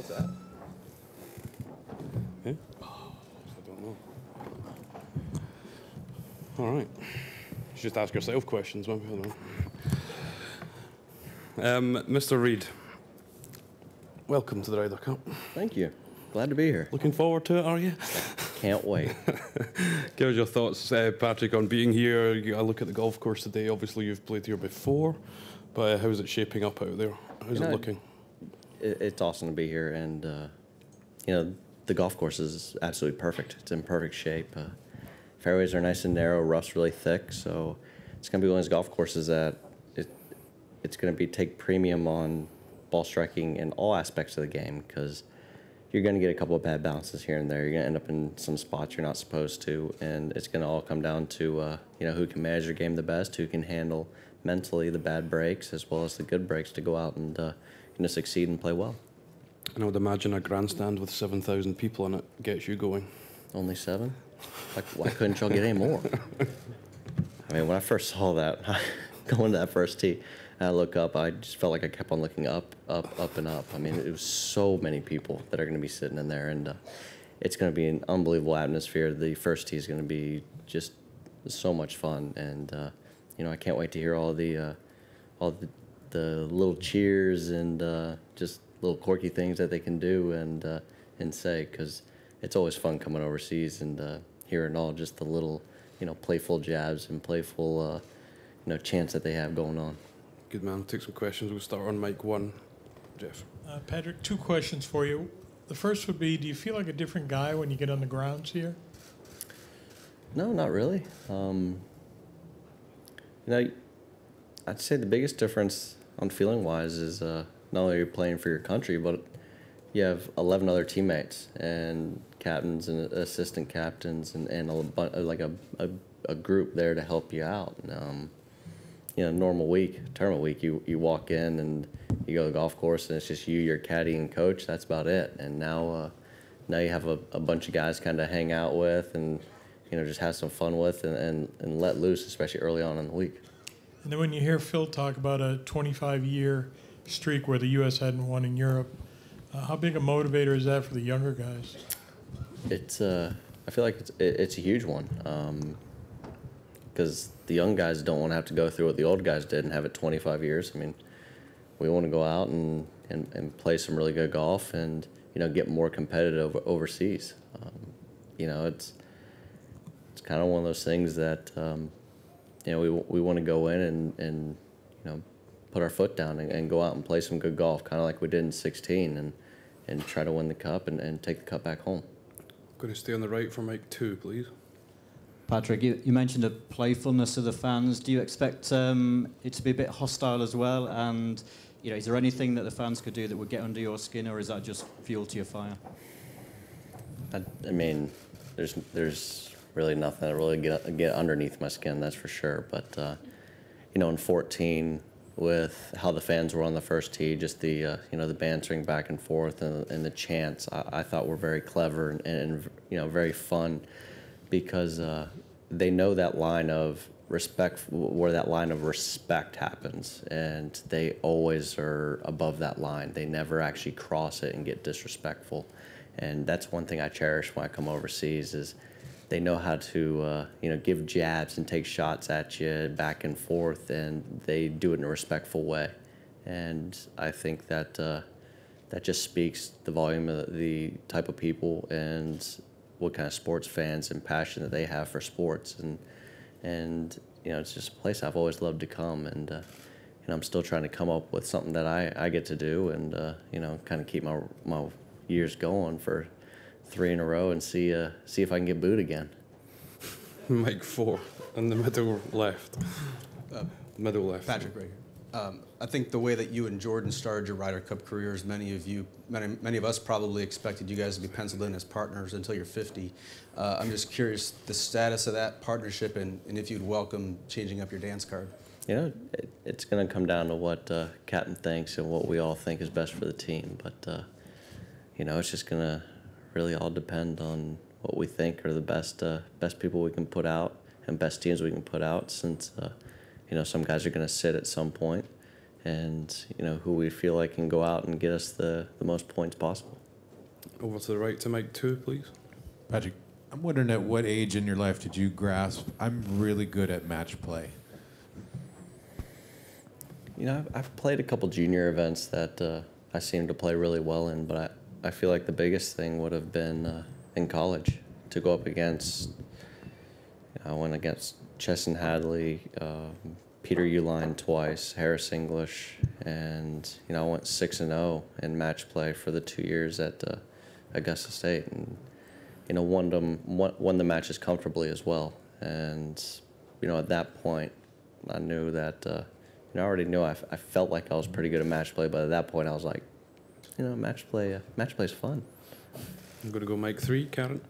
What's that? Yeah? I don't know. All right. You should just ask yourself questions, maybe. I don't know. Mr. Reid, welcome to the Ryder Cup. Thank you. Glad to be here. Looking forward to it, are you? Can't wait. Give us your thoughts, Patrick, on being here. I look at the golf course today. Obviously, you've played here before, but how is it shaping up out there? How's it looking? It's awesome to be here, and the golf course is absolutely perfect. It's in perfect shape. Fairways are nice and narrow, rough's really thick, so it's going to be one of those golf courses that it's going to take premium on ball striking in all aspects of the game, because you're going to get a couple of bad bounces here and there. You're going to end up in some spots you're not supposed to, and it's going to all come down to who can manage their game the best, who can handle mentally the bad breaks as well as the good breaks to go out and succeed and play well. And I would imagine a grandstand with 7,000 people in it gets you going. Only 7? Why couldn't y'all get any more? I mean, when I first saw that, going to that first tee, I look up, I just felt like I kept on looking up, and up. I mean, it was so many people that are going to be sitting in there, and it's going to be an unbelievable atmosphere. The first tee is going to be just so much fun, and I can't wait to hear all the little cheers and just little quirky things that they can do and say, because it's always fun coming overseas and hearing all just the little playful jabs and playful chants that they have going on. Good man. We'll take some questions. We'll start on mic 1. Jeff. Patrick, 2 questions for you. The first would be, do you feel like a different guy when you get on the grounds here? No, not really. I'd say the biggest difference on feeling-wise is not only are you playing for your country, but you have 11 other teammates and captains and assistant captains and a group there to help you out. Normal week, tournament week, you walk in and you go to the golf course and it's just you, your caddy, and coach. That's about it. And now you have a bunch of guys kind of hang out with and just have some fun with and let loose, especially early on in the week. And then when you hear Phil talk about a 25-year streak where the U.S. hadn't won in Europe, how big a motivator is that for the younger guys? It's I feel like it's a huge one, because the young guys don't want to have to go through what the old guys did and have it 25 years. I mean, we want to go out and play some really good golf and get more competitive overseas. It's kind of one of those things that we want to go in and put our foot down and go out and play some good golf, kind of like we did in 16, and try to win the cup and take the cup back home. Going to stay on the right for mic 2, please. Patrick, you mentioned the playfulness of the fans. Do you expect it to be a bit hostile as well? And is there anything that the fans could do that would get under your skin, or is that just fuel to your fire? I mean, there's really nothing that really get underneath my skin, that's for sure. But in 14, with how the fans were on the first tee, just the the bantering back and forth and the chants, I thought were very clever and very fun, because they know that line of respect, where that line of respect happens, and they always are above that line. They never actually cross it and get disrespectful, and that's one thing I cherish when I come overseas is they know how to give jabs and take shots at you back and forth, and they do it in a respectful way. And I think that that just speaks the volume of the type of people and what kind of sports fans and passion that they have for sports. And it's just a place I've always loved to come, and I'm still trying to come up with something that I get to do, and kind of keep my years going for 3 in a row and see if I can get booed again. Mic 4 in the middle left. Middle left. Patrick, right here. I think the way that you and Jordan started your Ryder Cup careers, many of us probably expected you guys to be penciled in as partners until you're 50. I'm just curious the status of that partnership and if you'd welcome changing up your dance card. It's going to come down to what Captain thinks and what we all think is best for the team. But it's just going to really all depend on what we think are the best people we can put out and best teams we can put out, since some guys are going to sit at some point, and who we feel like can go out and get us the most points possible. Over to the right to Mike 2, please. Patrick, I'm wondering at what age in your life did you grasp, I'm really good at match play? I've played a couple junior events that I seem to play really well in, but I feel like the biggest thing would have been in college to go up against. I went against Chesson Hadley, Peter Uline twice, Harris English, and I went 6-0 in match play for the 2 years at Augusta State, and won the matches comfortably as well. And at that point, I knew that I already knew I felt like I was pretty good at match play, but at that point I was like, match play is fun. I'm going to go Mike 3, Karen.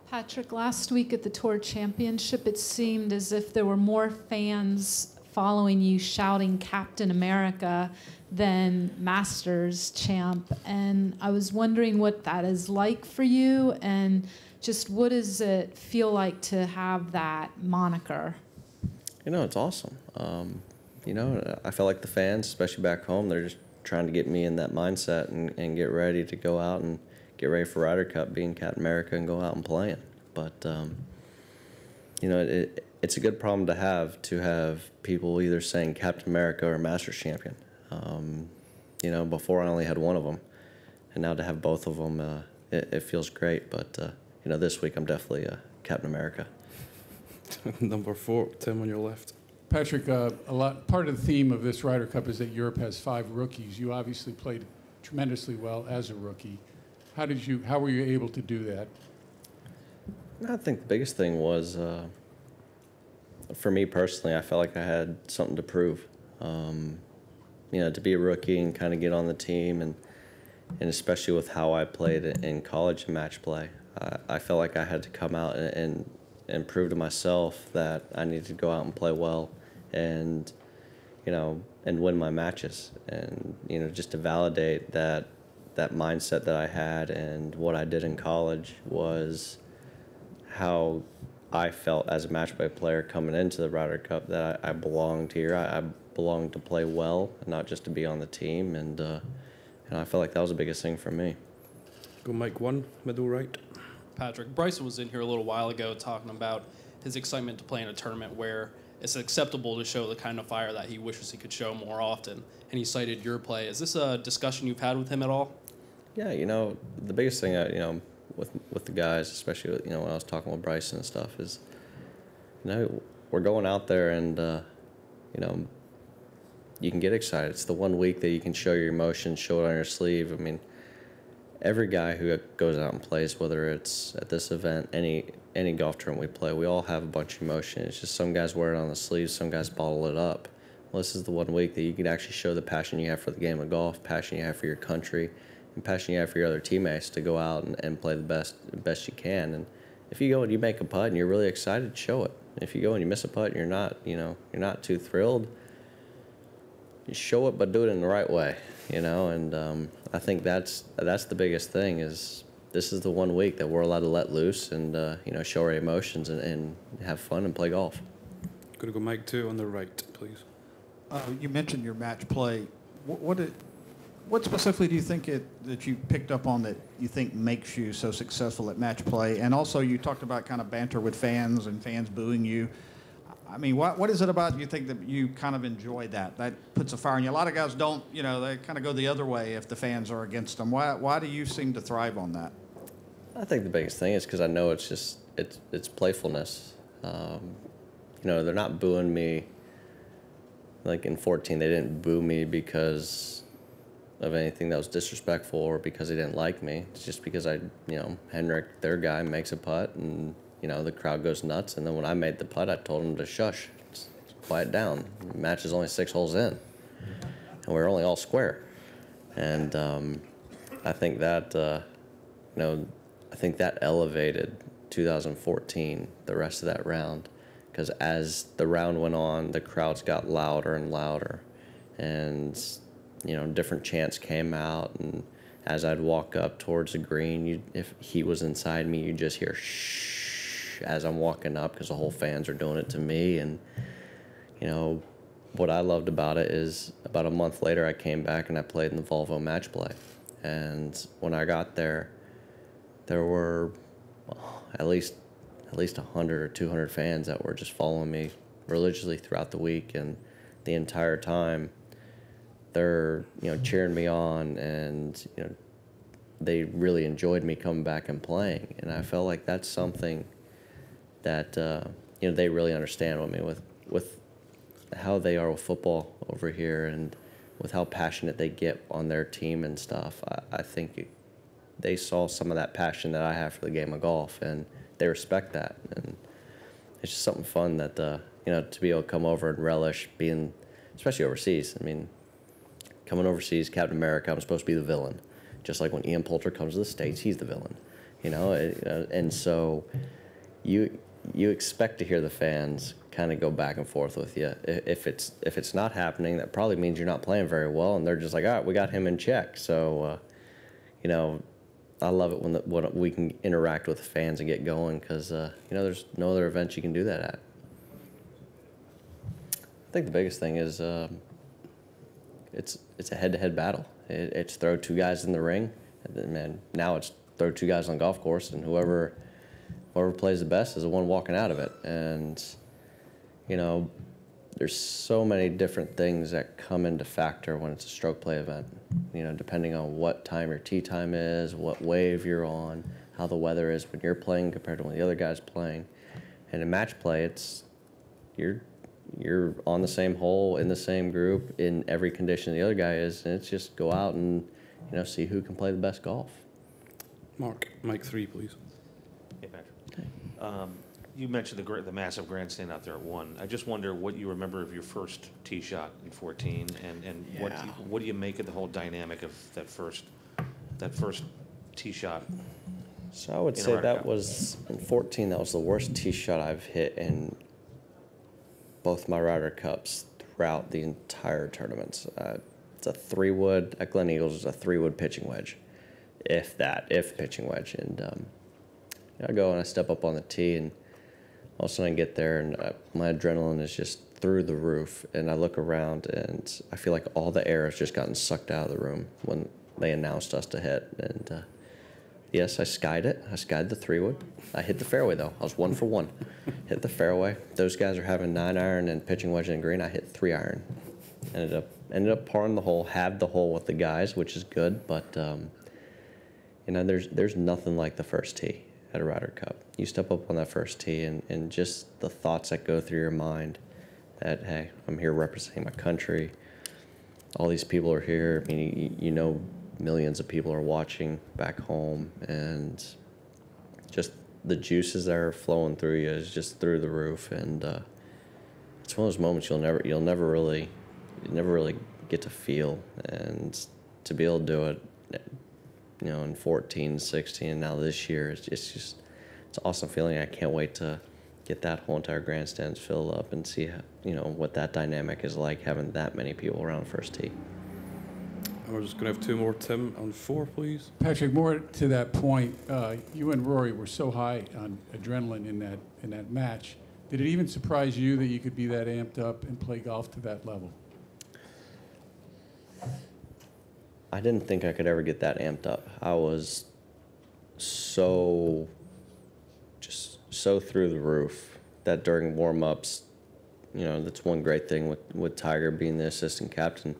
Patrick, last week at the Tour Championship, it seemed as if there were more fans following you shouting Captain America than Masters champ. And I was wondering what that is like for you, and just what does it feel like to have that moniker? It's awesome. I feel like the fans, especially back home, they're just trying to get me in that mindset and get ready to go out and get ready for Ryder Cup, being Captain America, and go out and playing. But, it's a good problem to have people either saying Captain America or Masters champion. Before I only had one of them, and now to have both of them, it feels great. But, this week I'm definitely Captain America. Number 4, Tim on your left. Patrick, part of the theme of this Ryder Cup is that Europe has 5 rookies. You obviously played tremendously well as a rookie. How were you able to do that? I think the biggest thing was, for me personally, I felt like I had something to prove. To be a rookie and kind of get on the team, and especially with how I played in college and match play, I felt like I had to come out and prove to myself that I needed to go out and play well, and win my matches, and just to validate that mindset that I had and what I did in college was how I felt as a match play player coming into the Ryder Cup, that I belonged here. I belonged to play well, and not just to be on the team, and I felt like that was the biggest thing for me. Go Mike 1, middle right. Patrick, Bryson was in here a little while ago talking about his excitement to play in a tournament where it's acceptable to show the kind of fire that he wishes he could show more often, and he cited your play. Is this a discussion you've had with him at all? Yeah, the biggest thing, with the guys, especially when I was talking with Bryson and stuff, is we're going out there and you can get excited. It's the 1 week that you can show your emotions, show it on your sleeve. I mean, every guy who goes out and plays, whether it's at this event, any golf tournament we play, we all have a bunch of emotion. It's just some guys wear it on the sleeve, some guys bottle it up. Well, this is the 1 week that you can actually show the passion you have for the game of golf, passion you have for your country, and passion you have for your other teammates to go out and play the best you can. And if you go and you make a putt and you're really excited, show it. If you go and you miss a putt and you're not too thrilled, you show it, but do it in the right way, and I think that's the biggest thing. Is this is the 1 week that we're allowed to let loose and show our emotions and have fun and play golf. Going to go Mike 2 on the right, please. You mentioned your match play. What specifically do you think that you picked up on that you think makes you so successful at match play? And also, you talked about kind of banter with fans and fans booing you. I mean, what is it about you think that you kind of enjoy that? That puts a fire in you. A lot of guys don't, they kind of go the other way if the fans are against them. Why do you seem to thrive on that? I think the biggest thing is because I know it's playfulness. They're not booing me. Like in 14, they didn't boo me because of anything that was disrespectful or because they didn't like me. It's just because Henrik, their guy, makes a putt and the crowd goes nuts. And then when I made the putt, I told them to shush, quiet down. The match is only 6 holes in, and we're only all square. And I think that I think that elevated 2014, the rest of that round, because as the round went on, the crowds got louder and louder, and different chants came out, and as I'd walk up towards the green, if he was inside me, you'd just hear shh as I'm walking up, because the whole fans are doing it to me. And what I loved about it is about a month later I came back and I played in the Volvo match play. And when I got there were at least 100 or 200 fans that were just following me religiously throughout the week, and the entire time they're cheering me on, and they really enjoyed me coming back and playing. And I felt like that's something that they really understand with me with how they are with football over here, and with how passionate they get on their team and stuff. I think they saw some of that passion that I have for the game of golf, and they respect that. And it's just something fun that to be able to come over and relish being, especially overseas. I mean, coming overseas, Captain America, I'm supposed to be the villain. Just like when Ian Poulter comes to the States, he's the villain. And so you expect to hear the fans kind of go back and forth with you. If it's not happening, that probably means you're not playing very well, and they're just like, all right, we got him in check. So, I love it when we can interact with the fans and get going, because there's no other events you can do that at. I think the biggest thing is it's a head-to-head battle. It's throw two guys in the ring, and then, now it's throw two guys on the golf course, and whoever plays the best is the one walking out of it. And there's so many different things that come into factor when it's a stroke play event. Depending on what time your tee time is, what wave you're on, how the weather is when you're playing compared to when the other guy's playing. And in match play, you're on the same hole, in the same group, in every condition the other guy is, and it's just go out and see who can play the best golf. Mark, mic 3, please. Hey, Patrick. You mentioned the massive grandstand out there at 1. I just wonder what you remember of your first tee shot in 14, and what do you make of the whole dynamic of that first tee shot? So I would say that was, in 14, that was the worst tee shot I've hit in both my Ryder Cups throughout the entire tournaments. It's a 3-wood, at Glen Eagles, it's a 3-wood pitching wedge, if pitching wedge. And I go and I step up on the tee, and all of a sudden I get there, and my adrenaline is just through the roof, and I look around, and I feel like all the air has just gotten sucked out of the room when they announced us to hit. And yes, I skied it. I skied the 3-wood. I hit the fairway, though. I was 1 for 1. Hit the fairway. Those guys are having 9-iron and pitching wedge and green. I hit 3-iron. Ended up parring the hole, had the hole with the guys, which is good. But there's nothing like the first tee at a Ryder Cup. You step up on that first tee, and just the thoughts that go through your mind that, hey, I'm here representing my country. All these people are here. I mean, millions of people are watching back home, and just the juices that are flowing through you is just through the roof. And it's one of those moments you'll never really get to feel. And to be able to do it, in 14, 16, and now this year, it's an awesome feeling. I can't wait to get that whole entire grandstand filled up and see what that dynamic is like, having that many people around first tee. We're just going to have 2 more. Tim on 4, please. Patrick, more to that point, you and Rory were so high on adrenaline in that match. Did it even surprise you that you could be that amped up and play golf to that level? I didn't think I could ever get that amped up. I was so through the roof that during warm-ups, that's one great thing with Tiger being the assistant captain.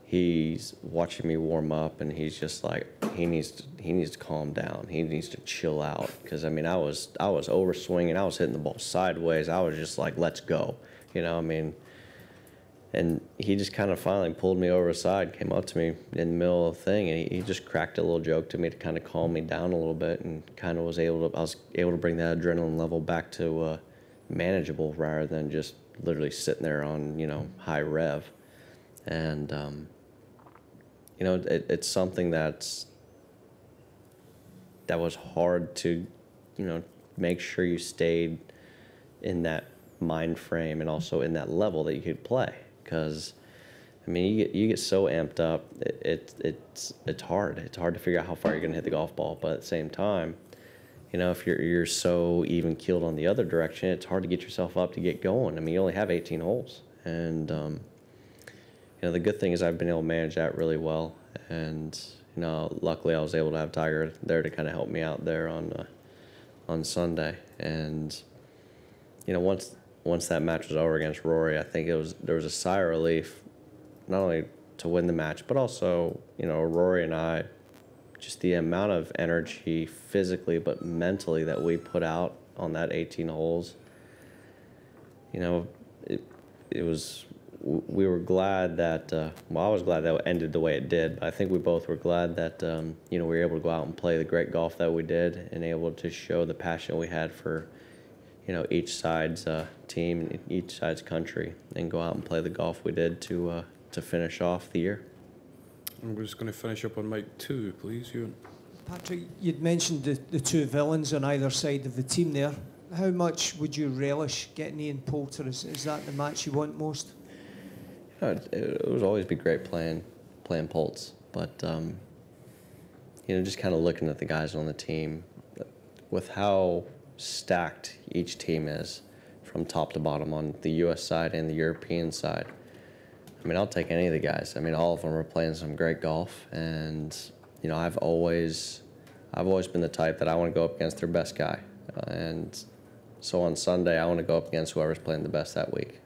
He's watching me warm up, and he's just like, he needs to calm down. He needs to chill out, because I was overswinging. I was hitting the ball sideways. I was just like, let's go, And he just kind of finally pulled me over aside, came up to me in the middle of the thing, and he just cracked a little joke to me to kind of calm me down a little bit, and kind of I was able to bring that adrenaline level back to manageable, rather than just literally sitting there on high rev. And it's something that was hard to make sure you stayed in that mind frame and also in that level that you could play. Because, you get so amped up, it's hard. It's hard to figure out how far you're going to hit the golf ball. But at the same time, if you're so even keeled on the other direction, it's hard to get yourself up to get going. You only have 18 holes, And the good thing is I've been able to manage that really well. And luckily I was able to have Tiger there to kind of help me out there on Sunday. And once that match was over against Rory, I think there was a sigh of relief, not only to win the match, but also Rory and I, just the amount of energy physically but mentally that we put out on that 18 holes. It was. We were glad that, I was glad that it ended the way it did, but I think we both were glad that, we were able to go out and play the great golf that we did and able to show the passion we had for, each side's team and each side's country and go out and play the golf we did to finish off the year. And we're just going to finish up on mic 2, please, Ewan. Patrick, you'd mentioned the two villains on either side of the team there. How much would you relish getting Ian Poulter? Is that the match you want most? It would always be great playing Pultz, but just kind of looking at the guys on the team, with how stacked each team is from top to bottom on the U.S. side and the European side. I mean, I'll take any of the guys. I mean, all of them are playing some great golf, and I've always been the type that I want to go up against their best guy, and so on Sunday I want to go up against whoever's playing the best that week.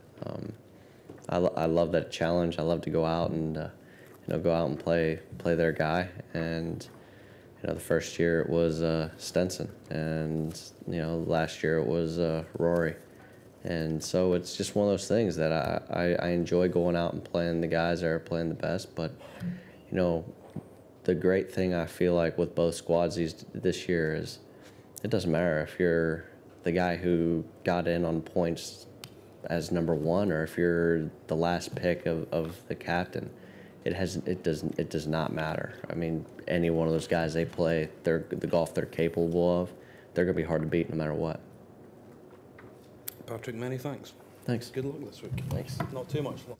I love that challenge. I love to go out and go out and play their guy. And the first year it was Stenson, and last year it was Rory. And so it's just one of those things that I enjoy going out and playing the guys that are playing the best. But the great thing I feel like with both squads this year is it doesn't matter if you're the guy who got in on points as number 1 or if you're the last pick of the captain. It does not matter. I mean, any one of those guys, they play the golf they're capable of, they're going to be hard to beat no matter what. Patrick, many thanks. Thanks. Good luck this week. Thanks. Not too much luck.